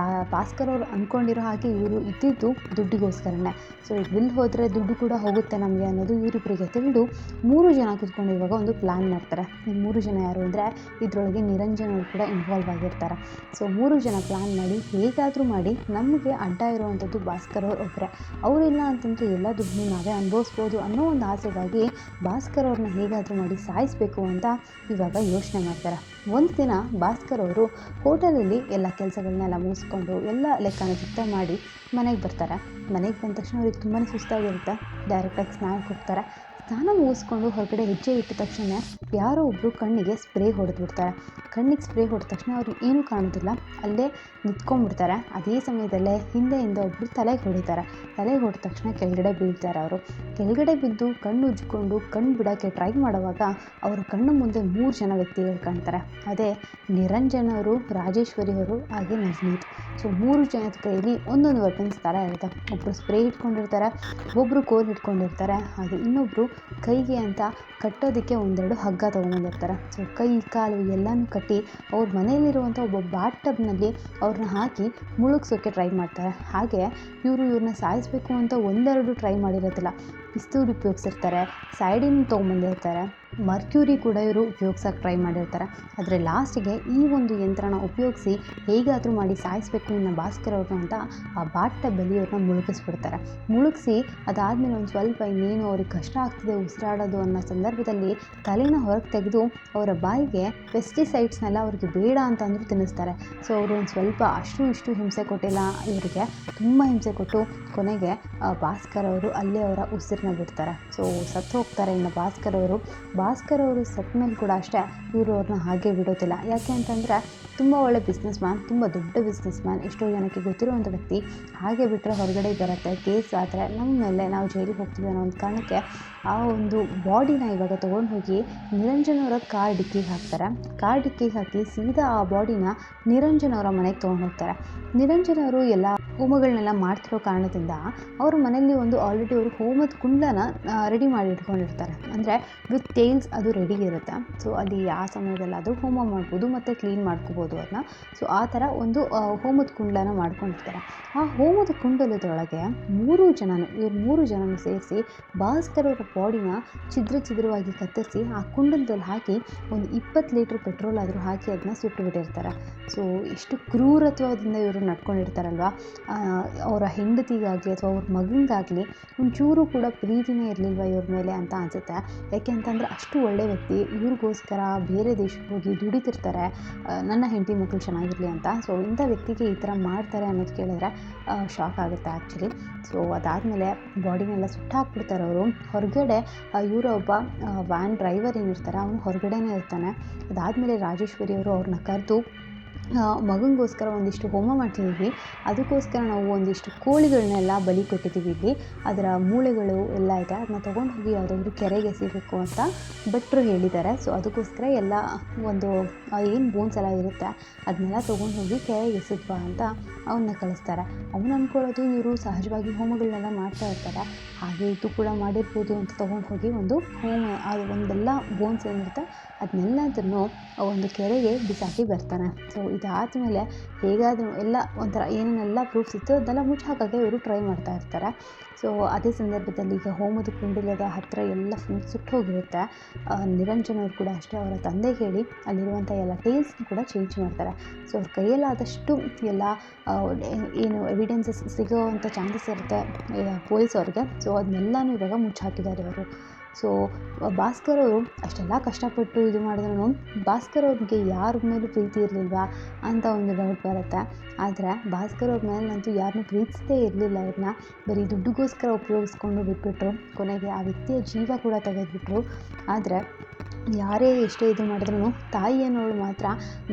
ಭಾಸ್ಕರ್ ಅವರು ಅಂದ್ಕೊಂಡಿರೋ ಹಾಗೆ ಇವರು ಇದ್ದಿದ್ದು ದುಡ್ಡಿಗೋಸ್ಕರನೇ. ಸೊ ಈ ವಿಲ್ ಹೋದರೆ ದುಡ್ಡು ಕೂಡ ಹೋಗುತ್ತೆ ನಮಗೆ ಅನ್ನೋದು ಇವರಿಬ್ಬರಿಗೆ ತಿಳಿದು 3 ಜನ ಕೂತ್ಕೊಂಡು ಇವಾಗ ಒಂದು ಪ್ಲ್ಯಾನ್ ಮಾಡ್ತಾರೆ. ಈ 3 ಜನ ಯಾರು ಅಂದರೆ ಇದರೊಳಗೆ ನಿರಂಜನ್ ಅವರು ಕೂಡ ಇನ್ವಾಲ್ವ್ ಆಗಿರ್ತಾರೆ. ಸೊ 3 ಜನ ಪ್ಲ್ಯಾನ್ ಮಾಡಿ ಹೇಗಾದರೂ ಮಾಡಿ ನಮಗೆ ಅಡ್ಡ ಇರುವಂಥದ್ದು ಭಾಸ್ಕರ್ ಅವರು ಒಬ್ಬರೇ. ಅವರಿಲ್ಲ ಅಂತಂದರೆ ಎಲ್ಲ ದುಡ್ಡು ನಾವೇ ಅನುಭವಿಸ್ಬೋದು ಅನ್ನೋ ಒಂದು ಆಸೆಗಾಗಿ ಭಾಸ್ಕರ್ ಅವ್ರನ್ನ ಹೇಗಾದರೂ ಮಾಡಿ ಸಾಯಿಸಬೇಕು ಅಂತ ಇವಾಗ ಯೋಚನೆ ಮಾಡ್ತಾರೆ. ಒಂದು ದಿನ ಭಾಸ್ಕರ್ ಅವರು ಹೋಟೆಲಲ್ಲಿ ಎಲ್ಲ ಕೆಲಸಗಳನ್ನೆಲ್ಲ ಮುಗಿಸ್ಕೊಂಡು ಎಲ್ಲ ಲೆಕ್ಕನ ಚಿತ್ತ ಮಾಡಿ ಮನೆಗೆ ಬರ್ತಾರೆ. ಮನೆಗೆ ಬಂದ ತಕ್ಷಣ ಅವ್ರಿಗೆ ತುಂಬಾ ಸುಸ್ತಾಗಿರುತ್ತೆ. ಡೈರೆಕ್ಟಾಗಿ ಸ್ನಾನಕ್ಕೆ ಹೋಗ್ತಾರೆ. ಸ್ನಾನ ಮುಗಿಸ್ಕೊಂಡು ಹೊರಗಡೆ ಹೆಜ್ಜೆ ಇಟ್ಟ ತಕ್ಷಣ ಯಾರೋ ಒಬ್ಬರು ಕಣ್ಣಿಗೆ ಸ್ಪ್ರೇ ಹೊಡೆದ್ಬಿಡ್ತಾರೆ. ಕಣ್ಣಿಗೆ ಸ್ಪ್ರೇ ಹೊಡೆದ ತಕ್ಷಣ ಅವ್ರಿಗೆ ಏನೂ ಕಾಣೋದಿಲ್ಲ, ಅಲ್ಲೇ ನಿಂತ್ಕೊಂಡ್ಬಿಡ್ತಾರೆ. ಅದೇ ಸಮಯದಲ್ಲೇ ಹಿಂದೆಯಿಂದ ಒಬ್ಬರು ತಲೆಗೆ ಹೊಡಿತಾರೆ. ತಲೆಗೆ ಹೊಡೆದ ತಕ್ಷಣ ಕೆಳಗಡೆ ಬೀಳ್ತಾರೆ. ಅವರು ಕೆಳಗಡೆ ಬಿದ್ದು ಕಣ್ಣು ಉಜ್ಜಿಕೊಂಡು ಕಣ್ಣು ಬಿಡೋಕ್ಕೆ ಟ್ರೈ ಮಾಡುವಾಗ ಅವರ ಕಣ್ಣು ಮುಂದೆ 3 ಜನ ವ್ಯಕ್ತಿಗಳು ಕಾಣ್ತಾರೆ. ಅದೇ ನಿರಂಜನ್ ಅವರು, ರಾಜೇಶ್ವರಿ ಅವರು, ಹಾಗೆ ನವನೀತ್. ಸೊ 3 ಜನದ ಕೈಯಲ್ಲಿ ಒಂದೊಂದು ವೆಪನ್ಸ್ ಥರ ಇರುತ್ತೆ. ಒಬ್ಬರು ಸ್ಪ್ರೇ ಇಟ್ಕೊಂಡಿರ್ತಾರೆ, ಒಬ್ಬರು ಕೋಲ್ ಇಟ್ಕೊಂಡಿರ್ತಾರೆ, ಹಾಗೆ ಇನ್ನೊಬ್ಬರು ಕೈಗೆ ಅಂತ ಕಟ್ಟೋದಕ್ಕೆ 1-2 ಹಗ್ಗ ತೊಗೊಂಬಂದಿರ್ತಾರೆ. ಸೊ ಕೈ ಕಾಲು ಎಲ್ಲನೂ ಕಟ್ಟಿ ಅವ್ರ ಮನೆಯಲ್ಲಿರುವಂಥ ಒಬ್ಬ ಬಾತ್ ಟಬ್ನಲ್ಲಿ ಅವ್ರನ್ನ ಹಾಕಿ ಮುಳುಗ್ಸೋಕ್ಕೆ ಟ್ರೈ ಮಾಡ್ತಾರೆ. ಹಾಗೆ ಇವ್ರನ್ನ ಸಾಯಿಸಬೇಕು ಅಂತ 1-2 ಟ್ರೈ ಮಾಡಿರೋದಿಲ್ಲ. ಪಿಸ್ತೂಲ್ ಉಪಯೋಗಿಸಿರ್ತಾರೆ, ಸೈಡಿನ ತೊಗೊಂಬಂದಿರ್ತಾರೆ, ಮರ್ಕ್ಯೂರಿ ಕೂಡ ಇವರು ಉಪಯೋಗಿಸೋಕೆ ಟ್ರೈ ಮಾಡಿರ್ತಾರೆ. ಆದರೆ ಲಾಸ್ಟಿಗೆ ಈ ಒಂದು ಯಂತ್ರನ ಉಪಯೋಗಿಸಿ ಹೇಗಾದರೂ ಮಾಡಿ ಸಾಯಿಸಬೇಕು ಇನ್ನು ಭಾಸ್ಕರ್ ಅವ್ರನ್ನ ಅಂತ ಆ ಬಾತ್ ಟಬ್ಬಲ್ಲಿ ಅವ್ರನ್ನ ಮುಳುಗಿಸ್ಬಿಡ್ತಾರೆ. ಮುಳುಗಿಸಿ ಅದಾದಮೇಲೆ ಒಂದು ಸ್ವಲ್ಪ ಇನ್ನೇನು ಅವ್ರಿಗೆ ಕಷ್ಟ ಆಗ್ತಿದೆ ಉಸಿರಾಡೋದು ಅನ್ನೋ ಸಂದರ್ಭದಲ್ಲಿ ತಲೆನ ಹೊರಗೆ ತೆಗೆದು ಅವರ ಬಾಯಿಗೆ ಪೆಸ್ಟಿಸೈಡ್ಸ್ನೆಲ್ಲ ಅವ್ರಿಗೆ ಬೇಡ ಅಂತಂದ್ರೂ ತಿನ್ನಿಸ್ತಾರೆ. ಸೊ ಅವರು ಒಂದು ಸ್ವಲ್ಪ ಅಷ್ಟು ಹಿಂಸೆ ಕೊಟ್ಟಿಲ್ಲ ಇವರಿಗೆ, ತುಂಬ ಹಿಂಸೆ ಕೊಟ್ಟು ಕೊನೆಗೆ ಭಾಸ್ಕರ್ ಅವರು ಅಲ್ಲೇ ಅವರ ಉಸಿರನ್ನ ಬಿಡ್ತಾರೆ. ಸೊ ಸತ್ತು ಹೋಗ್ತಾರೆ. ಇನ್ನು ಭಾಸ್ಕರ್ ಅವರು ಸತ್ತ ಮೇಲೆ ಕೂಡ ಅಷ್ಟೇ ಇವರು ಅವ್ರನ್ನ ಹಾಗೆ ಬಿಡೋದಿಲ್ಲ. ಯಾಕೆ ಅಂತಂದರೆ ತುಂಬ ಒಳ್ಳೆ ಬಿಸ್ನೆಸ್ ಮ್ಯಾನ್, ತುಂಬ ದೊಡ್ಡ ಬಿಸ್ನೆಸ್ ಮ್ಯಾನ್, ಎಷ್ಟೋ ಜನಕ್ಕೆ ಗೊತ್ತಿರುವಂಥ ವ್ಯಕ್ತಿ. ಹಾಗೆ ಬಿಟ್ಟರೆ ಹೊರಗಡೆ ಬರುತ್ತೆ, ಕೇಸ್ ಆದರೆ ನಮ್ಮ ಮೇಲೆ ನಾವು ಜೈಲಿಗೆ ಹೋಗ್ತೀವಿ ಅನ್ನೋ ಒಂದು ಕಾರಣಕ್ಕೆ ಆ ಒಂದು ಬಾಡಿನ ಇವಾಗ ತೊಗೊಂಡು ಹೋಗಿ ನಿರಂಜನ್ ಅವರ ಕಾರ್ ಡಿಕ್ಕಿಗೆ ಹಾಕ್ತಾರೆ. ಕಾರ್ ಡಿಕ್ಕಿಗೆ ಹಾಕಿ ಸೀದಾ ಆ ಬಾಡಿನ ನಿರಂಜನ್ ಅವರ ಮನೆಗೆ ತೊಗೊಂಡು ಹೋಗ್ತಾರೆ. ನಿರಂಜನ್ ಅವರು ಎಲ್ಲ ಹೋಮಗಳನ್ನೆಲ್ಲ ಮಾಡ್ತಿರೋ ಕಾರಣದಿಂದ ಅವ್ರ ಮನೆಯಲ್ಲಿ ಒಂದು ಆಲ್ರೆಡಿ ಅವರು ಹೋಮದ ಕುಂಡನ ರೆಡಿ ಮಾಡಿ ಇಟ್ಕೊಂಡಿರ್ತಾರೆ. ಅಂದರೆ ವಿತ್ ಟೇಲ್ಸ್ ಅದು ರೆಡಿ ಇರುತ್ತೆ. ಸೊ ಅಲ್ಲಿ ಆ ಸಮಯದಲ್ಲಿ ಅದು ಹೋಮ ಮಾಡ್ಬೋದು ಮತ್ತು ಕ್ಲೀನ್ ಮಾಡ್ಕೋಬೋದು ಅದನ್ನ. ಸೊ ಆ ಥರ ಒಂದು ಹೋಮದ ಕುಂಡನ ಮಾಡ್ಕೊಂಡಿರ್ತಾರೆ. ಆ ಹೋಮದ ಕುಂಡಲದೊಳಗೆ 3 ಜನನೂ ಸೇರಿಸಿ ಭಾಸ್ಕರ್ ಅವರ ಬಾಡಿನ ಛಿದ್ರವಾಗಿ ಕತ್ತರಿಸಿ ಆ ಕುಂಡಲದಲ್ಲಿ ಹಾಕಿ ಒಂದು 20 ಲೀಟ್ರ್ ಪೆಟ್ರೋಲ್ ಆದರೂ ಹಾಕಿ ಅದನ್ನ ಸುಟ್ಟು ಬಿಟ್ಟಿರ್ತಾರೆ. ಸೊ ಎಷ್ಟು ಕ್ರೂರತ್ವದಿಂದ ಇವರು ನಡ್ಕೊಂಡಿರ್ತಾರಲ್ವ. ಅವರ ಹೆಂಡತಿಗಾಗಲಿ ಅಥವಾ ಅವ್ರ ಮಗನಿಗಾಗಲಿ ಒಂಚೂರು ಕೂಡ ಪ್ರೀತಿನೇ ಇರಲಿಲ್ವ ಇವ್ರ ಮೇಲೆ ಅಂತ ಅನಿಸುತ್ತೆ. ಯಾಕೆ ಅಂತಂದರೆ ಅಷ್ಟು ಒಳ್ಳೆ ವ್ಯಕ್ತಿ, ಇವ್ರಿಗೋಸ್ಕರ ಬೇರೆ ದೇಶಕ್ಕೆ ಹೋಗಿ ದುಡಿತಿರ್ತಾರೆ ನನ್ನ ಹೆಂಡತಿ ಮಕ್ಕಳು ಚೆನ್ನಾಗಿರಲಿ ಅಂತ. ಸೊ ಇಂಥ ವ್ಯಕ್ತಿಗೆ ಈ ಥರ ಮಾಡ್ತಾರೆ ಅನ್ನೋದು ಕೇಳಿದ್ರೆ ಶಾಕ್ ಆಗುತ್ತೆ ಆ್ಯಕ್ಚುಲಿ. ಸೊ ಅದಾದಮೇಲೆ ಬಾಡಿನೆಲ್ಲ ಸುಟ್ಟು ಹಾಕ್ಬಿಡ್ತಾರೆ ಅವರು. ಹೊರಗಡೆ ಇವರ ಒಬ್ಬ ವ್ಯಾನ್ ಡ್ರೈವರ್ ಏನಿರ್ತಾರೆ ಅವನು ಹೊರಗಡೆನೇ ಇರ್ತಾನೆ. ಅದಾದಮೇಲೆ ರಾಜೇಶ್ವರಿ ಅವರು ಅವ್ರನ್ನ ಕರೆದು ಮಗನಿಗೋಸ್ಕರ ಒಂದಿಷ್ಟು ಹೋಮ ಮಾಡ್ತಿದ್ದೀವಿ, ಅದಕ್ಕೋಸ್ಕರ ನಾವು ಒಂದಿಷ್ಟು ಕೋಳಿಗಳನ್ನೆಲ್ಲ ಬಲಿ ಕೊಟ್ಟಿದ್ದೀವಿ, ಇಲ್ಲಿ ಅದರ ಮೂಳೆಗಳು ಎಲ್ಲ ಇದೆ, ಅದನ್ನ ತೊಗೊಂಡು ಹೋಗಿ ಯಾವುದಾದ್ರೂ ಕೆರೆಗೆ ಎಸಿಬೇಕು ಅಂತ ಭಟ್ರು ಹೇಳಿದ್ದಾರೆ. ಸೊ ಅದಕ್ಕೋಸ್ಕರ ಎಲ್ಲ ಒಂದು ಏನು ಬೋನ್ಸ್ ಎಲ್ಲ ಇರುತ್ತೆ ಅದನ್ನೆಲ್ಲ ತೊಗೊಂಡು ಹೋಗಿ ಕೆರೆಗೆ ಎಸಿದ್ವಾ ಅಂತ ಅವನ್ನ ಕಳಿಸ್ತಾರೆ. ಅವನು ಅಂದ್ಕೊಳ್ಳೋದು ಇವರು ಸಹಜವಾಗಿ ಹೋಮಗಳನ್ನೆಲ್ಲ ಮಾಡ್ತಾ ಇರ್ತಾರೆ, ಹಾಗೆ ಇದು ಕೂಡ ಮಾಡಿರ್ಬೋದು ಅಂತ ತೊಗೊಂಡು ಹೋಗಿ ಒಂದು ಹೋಮ ಅದು ಒಂದೆಲ್ಲ ಬೋನ್ಸ್ ಏನಿರುತ್ತೆ ಅದನ್ನೆಲ್ಲದನ್ನು ಒಂದು ಕೆರೆಗೆ ಬಿಸಾಕಿ ಬರ್ತಾನೆ. ಸೊ ಇದಾದಮೇಲೆ ಹೇಗಾದರೂ ಎಲ್ಲ ಒಂಥರ ಏನೇನೆಲ್ಲ ಪ್ರೂಫ್ಸ್ ಇತ್ತು ಅದನ್ನೆಲ್ಲ ಮುಚ್ಚಿ ಹಾಕೋಕ್ಕೆ ಇವರು ಟ್ರೈ ಮಾಡ್ತಾ ಇರ್ತಾರೆ. ಸೊ ಅದೇ ಸಂದರ್ಭದಲ್ಲಿ ಈಗ ಹೋಮದ ಕುಂಡಲದ ಹತ್ತಿರ ಎಲ್ಲ ಫುಲ್ ಸುಟ್ಟು ಹೋಗಿರುತ್ತೆ. ನಿರಂಜನ್ ಅವರು ಕೂಡ ಅಷ್ಟೇ ಅವರ ತಂದೆಗೆ ಹೇಳಿ ಅಲ್ಲಿರುವಂಥ ಎಲ್ಲ ಟೇಲ್ಸ್ನ ಕೂಡ ಚೇಂಜ್ ಮಾಡ್ತಾರೆ. ಸೊ ಅವ್ರ ಕೈಯಲ್ಲಾದಷ್ಟು ಎಲ್ಲ ಏನು ಎವಿಡೆನ್ಸಸ್ ಸಿಗೋವಂಥ ಚಾನ್ಸಸ್ ಇರುತ್ತೆ ಪೊಲೀಸ್ ಅವ್ರಿಗೆ. ಸೊ ಅದನ್ನೆಲ್ಲನೂ ಇವಾಗ ಮುಚ್ಚಾಕಿದ್ದಾರೆ ಅವರು. ಸೊ ಭಾಸ್ಕರ್ ಅವರು ಅಷ್ಟೆಲ್ಲ ಕಷ್ಟಪಟ್ಟು ಇದು ಮಾಡಿದ್ರು ಭಾಸ್ಕರ್ ಅವ್ರಿಗೆ ಯಾರ ಮೇಲೂ ಪ್ರೀತಿ ಇರಲಿಲ್ವಾ ಅಂತ ಒಂದು ಡೌಟ್ ಬರುತ್ತೆ. ಆದರೆ ಭಾಸ್ಕರ್ ಅವ್ರ ಮೇಲಂತೂ ಯಾರನ್ನೂ ಪ್ರೀತಿಸದೇ ಇರಲಿಲ್ಲ. ಅವ್ರನ್ನ ಬರೀ ದುಡ್ಡಿಗೋಸ್ಕರ ಉಪಯೋಗಿಸ್ಕೊಂಡು ಬಿಟ್ಬಿಟ್ರು. ಕೊನೆಗೆ ಆ ವ್ಯಕ್ತಿಯ ಜೀವ ಕೂಡ ತೆಗೆದುಬಿಟ್ರು. ಆದರೆ ಯಾರೇ ಎಷ್ಟೇ ಇದು ಮಾಡಿದ್ರೂ ತಾಯಿ ಅನ್ನೋಳು ಮಾತ್ರ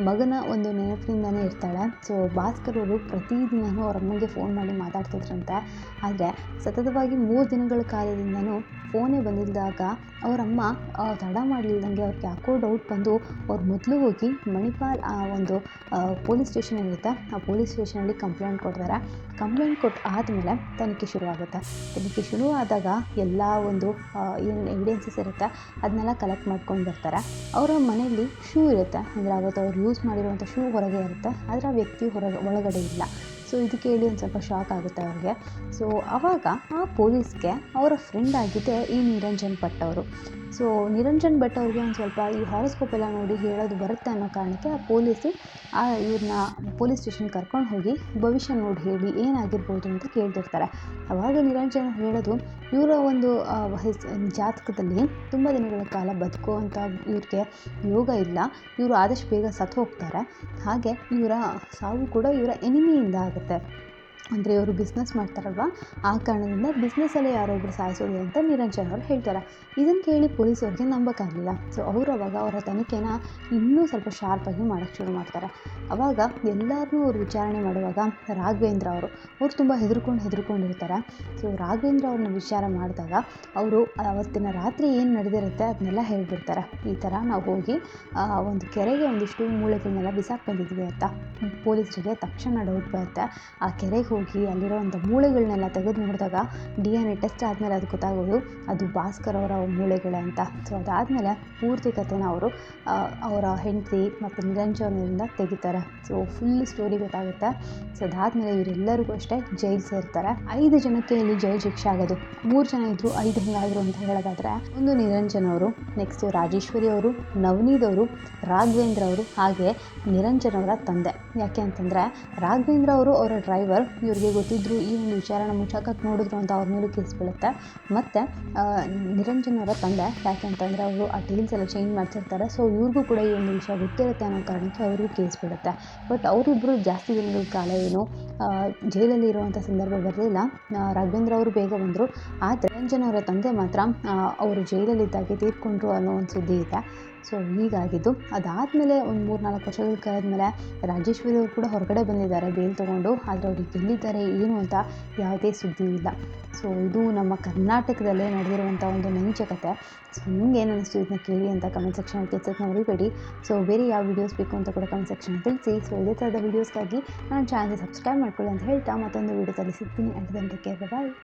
ಮಗನ ಒಂದು ನೆನಪಿನಿಂದನೇ ಇರ್ತಾಳೆ. ಸೊ ಭಾಸ್ಕರ್ ಅವರು ಪ್ರತಿದಿನವೂ ಅವ್ರ ಅಮ್ಮನಿಗೆ ಫೋನ್ ಮಾಡಿ ಮಾತಾಡ್ತಿದ್ರಂತೆ. ಆದರೆ ಸತತವಾಗಿ 3 ದಿನಗಳ ಕಾಲದಿಂದನೂ ಫೋನೇ ಬಂದಿದ್ದಾಗ ಅವರಮ್ಮ ತಡ ಮಾಡಲಿಲ್ದಂಗೆ ಅವ್ರಿಗೆ ಯಾಕೋ ಡೌಟ್ ಬಂದು ಅವ್ರು ಮೊದಲು ಹೋಗಿ ಮಣಿಪಾಲ್ ಒಂದು ಪೊಲೀಸ್ ಸ್ಟೇಷನ್ ಇರುತ್ತೆ, ಆ ಪೊಲೀಸ್ ಸ್ಟೇಷನಲ್ಲಿ ಕಂಪ್ಲೇಂಟ್ ಕೊಡ್ತಾರೆ. ಕಂಪ್ಲೇಂಟ್ ಕೊಟ್ಟು ಆದಮೇಲೆ ತನಿಖೆ ಶುರುವಾಗುತ್ತೆ. ತನಿಖೆ ಶುರು ಆದಾಗ ಎಲ್ಲ ಒಂದು ಏನು ಎವಿಡೆನ್ಸಸ್ ಇರುತ್ತೆ ಅದನ್ನೆಲ್ಲ ಕಲೆಕ್ಟ್ ಮಾಡ್ಕೊಂಡು ಬರ್ತಾರೆ. ಅವರ ಮನೆಯಲ್ಲಿ ಶೂ ಇರುತ್ತೆ, ಅಂದರೆ ಅವತ್ತು ಅವ್ರು ಯೂಸ್ ಮಾಡಿರುವಂಥ ಶೂ ಹೊರಗೆ ಇರುತ್ತೆ, ಆದರೆ ಆ ವ್ಯಕ್ತಿ ಒಳಗಡೆ ಇಲ್ಲ. ಸೊ ಇದು ಕೇಳಿ ಒಂದು ಸ್ವಲ್ಪ ಶಾಕ್ ಆಗುತ್ತೆ ಅವ್ರಿಗೆ. ಸೊ ಆವಾಗ ಆ ಪೊಲೀಸ್ಗೆ ಅವರ ಫ್ರೆಂಡ್ ಆಗಿದ್ದೆ ಈ ನಿರಂಜನ್ ಭಟ್ ಅವರು. ಸೊ ನಿರಂಜನ್ ಭಟ್ ಅವ್ರಿಗೆ ಒಂದು ಸ್ವಲ್ಪ ಈ ಹಾರೋಸ್ಕೋಪ್ ಎಲ್ಲ ನೋಡಿ ಹೇಳೋದು ಬರುತ್ತೆ ಅನ್ನೋ ಕಾರಣಕ್ಕೆ ಆ ಪೊಲೀಸು ಇವ್ರನ್ನ ಪೊಲೀಸ್ ಸ್ಟೇಷನ್ಗೆ ಕರ್ಕೊಂಡು ಹೋಗಿ ಭವಿಷ್ಯ ನೋಡಿ ಹೇಳಿ ಏನಾಗಿರ್ಬೋದು ಅಂತ ಕೇಳ್ತಿರ್ತಾರೆ. ಆವಾಗ ನಿರಂಜನ್ ಹೇಳೋದು ಇವರ ಒಂದು ಜಾತಕದಲ್ಲಿ ತುಂಬ ದಿನಗಳ ಕಾಲ ಬದುಕುವಂಥ ಇವ್ರಿಗೆ ಯೋಗ ಇಲ್ಲ, ಇವರು ಆದಷ್ಟು ಬೇಗ ಸತ್ತು ಹೋಗ್ತಾರೆ. ಹಾಗೆ ಇವರ ಸಾವು ಕೂಡ ಇವರ ಎನಿಮಿಯಿಂದ ಆಗುತ್ತೆ. ಅಂದರೆ ಇವರು ಬಿಸ್ನೆಸ್ ಮಾಡ್ತಾರಲ್ವ, ಆ ಕಾರಣದಿಂದ ಬಿಸ್ನೆಸ್ಸಲ್ಲೇ ಯಾರೊಬ್ಬರು ಸಾಯಿಸೋದು ಅಂತ ನಿರಂಜನ್ ಅವರು ಹೇಳ್ತಾರೆ. ಇದನ್ನು ಕೇಳಿ ಪೊಲೀಸವ್ರಿಗೆ ನಂಬೋಕ್ಕಾಗಲಿಲ್ಲ. ಸೊ ಅವರು ಅವಾಗ ಅವರ ತನಿಖೆನ ಇನ್ನೂ ಸ್ವಲ್ಪ ಶಾರ್ಪಾಗಿ ಮಾಡೋಕ್ಕೆ ಶುರು ಮಾಡ್ತಾರೆ. ಆವಾಗ ಎಲ್ಲರನ್ನೂ ಅವ್ರು ವಿಚಾರಣೆ ಮಾಡುವಾಗ ರಾಘವೇಂದ್ರ ಅವ್ರು ತುಂಬ ಹೆದರ್ಕೊಂಡಿರ್ತಾರೆ. ಸೊ ರಾಘವೇಂದ್ರ ಅವ್ರನ್ನ ವಿಚಾರ ಮಾಡಿದಾಗ ಅವರು ಅವತ್ತಿನ ರಾತ್ರಿ ಏನು ನಡೆದಿರುತ್ತೆ ಅದನ್ನೆಲ್ಲ ಹೇಳ್ಬಿಡ್ತಾರೆ. ಈ ಥರ ನಾವು ಹೋಗಿ ಒಂದು ಕೆರೆಗೆ ಒಂದಿಷ್ಟು ಮೂಳೆಗಳನ್ನೆಲ್ಲ ಬಿಸಾಕಿ ಬಂದಿದ್ವಿ ಅಂತ. ಪೊಲೀಸರಿಗೆ ತಕ್ಷಣ ಡೌಟ್ ಬರುತ್ತೆ. ಆ ಕೆರೆಗೆ ಹೋಗಿ ಅಲ್ಲಿರೋವಂಥ ಮೂಳೆಗಳನ್ನೆಲ್ಲ ತೆಗೆದು ನೋಡಿದಾಗ DNA ಟೆಸ್ಟ್ ಆದಮೇಲೆ ಅದು ಗೊತ್ತಾಗೋದು ಅದು ಭಾಸ್ಕರ್ ಅವರ ಮೂಳೆಗಳೇ ಅಂತ. ಸೊ ಅದಾದಮೇಲೆ ಪೂರ್ತಿ ಕಥೆನ ಅವರು ಅವರ ಹೆಂಡತಿ ಮತ್ತು ನಿರಂಜನರಿಂದ ತೆಗಿತಾರೆ. ಸೊ ಫುಲ್ ಸ್ಟೋರಿ ಗೊತ್ತಾಗುತ್ತೆ. ಸೊ ಅದಾದಮೇಲೆ ಇವರೆಲ್ಲರಿಗೂ ಅಷ್ಟೇ ಜೈಲು ಸೇರ್ತಾರೆ. 5 ಜನಕ್ಕೆ ಇಲ್ಲಿ ಜೈಲು ಶಿಕ್ಷೆ ಆಗೋದು. 3 ಜನ ಇದ್ದರು, 5 ಹೆಂಗಾದರು ಅಂತ ಹೇಳೋದಾದರೆ ಒಂದು ನಿರಂಜನ್ ಅವರು, ನೆಕ್ಸ್ಟ್ ರಾಜೇಶ್ವರಿ ಅವರು, ನವನೀತ್ ಅವರು, ರಾಘವೇಂದ್ರ ಅವರು, ಹಾಗೆ ನಿರಂಜನ್ ಅವರ ತಂದೆ. ಯಾಕೆ ಅಂತಂದರೆ ರಾಘವೇಂದ್ರ ಅವರು ಅವರ ಡ್ರೈವರ್, ಇವ್ರಿಗೆ ಗೊತ್ತಿದ್ದರು ಈ ಒಂದು ವಿಚಾರನ ಮುಚ್ಚಾಕಕ್ಕೆ ನೋಡಿದ್ರು ಅಂತ ಅವ್ರ ಮೇಲೂ ಕೇಸ್ ಬೀಳುತ್ತೆ. ಮತ್ತು ನಿರಂಜನ್ ಅವರ ತಂದೆ ಯಾಕೆ ಅಂತಂದರೆ ಅವರು ಆ ಡೀಲ್ಸ್ ಎಲ್ಲ ಚೇಂಜ್ ಮಾಡ್ತಿರ್ತಾರೆ. ಸೊ ಇವ್ರಿಗೂ ಕೂಡ ಈ ಒಂದು ವಿಷಯ ಗೊತ್ತಿರುತ್ತೆ ಅನ್ನೋ ಕಾರಣಕ್ಕೆ ಅವ್ರಿಗೂ ಕೇಸ್ ಬೀಳುತ್ತೆ. ಬಟ್ ಅವರಿಬ್ಬರು ಜಾಸ್ತಿ ದಿನಗಳ ಕಾಲ ಏನು ಜೈಲಲ್ಲಿ ಇರುವಂಥ ಸಂದರ್ಭ ಬರಲಿಲ್ಲ. ರಾಘವೇಂದ್ರ ಅವರು ಬೇಗ ಬಂದರು. ಆದರೆ ನಿರಂಜನ್ ಅವರ ತಂದೆ ಮಾತ್ರ ಅವರು ಜೈಲಲ್ಲಿದ್ದಾಗೆ ತೀರ್ಕೊಂಡ್ರು ಅನ್ನೋ ಒಂದು ಸುದ್ದಿ ಇದೆ. ಸೊ ಹೀಗಾಗಿದ್ದು ಅದಾದಮೇಲೆ ಒಂದು 3-4 ವರ್ಷಗಳು ಕಳೆದ್ಮೇಲೆ ರಾಜೇಶ್ವರಿ ಅವರು ಕೂಡ ಹೊರಗಡೆ ಬಂದಿದ್ದಾರೆ ಬೇಲ್ ತೊಗೊಂಡು. ಆದರೆ ಅವ್ರಿಗೆ ಎಲ್ಲಿದ್ದಾರೆ ಏನು ಅಂತ ಯಾವುದೇ ಸುದ್ದಿ ಇಲ್ಲ. ಸೊ ಇದು ನಮ್ಮ ಕರ್ನಾಟಕದಲ್ಲೇ ನಡೆದಿರುವಂಥ ಒಂದು ನೈಜ ಕಥೆ. ಸೊ ನಿಮ್ಗೆ ಏನು ಅನ್ನಿಸ್ತು ಇದನ್ನ ಕೇಳಿ ಅಂತ ಕಮೆಂಟ್ ಸೆಕ್ಷನಲ್ಲಿ ತಿಳಿಸೋಕ್ಕೆ ಮರಿಬೇಡಿ. ಸೊ ಬೇರೆ ಯಾವ ವೀಡಿಯೋಸ್ ಬೇಕು ಅಂತ ಕೂಡ ಕಮೆಂಟ್ ಸೆಕ್ಷನ್ ತಿಳಿಸಿ. ಸೊ ಇದೇ ಥರದ ವೀಡಿಯೋಸ್ಗಾಗಿ ನನ್ನ ಚಾನಲ್ಗೆ ಸಬ್ಸ್ಕ್ರೈಬ್ ಮಾಡ್ಕೊಳ್ಳಿ ಅಂತ ಹೇಳ್ತಾ ಮತ್ತೊಂದು ವೀಡಿಯೋದಲ್ಲಿ ಸಿಗ್ತೀನಿ. ಅಂತ ಬಾಯ್.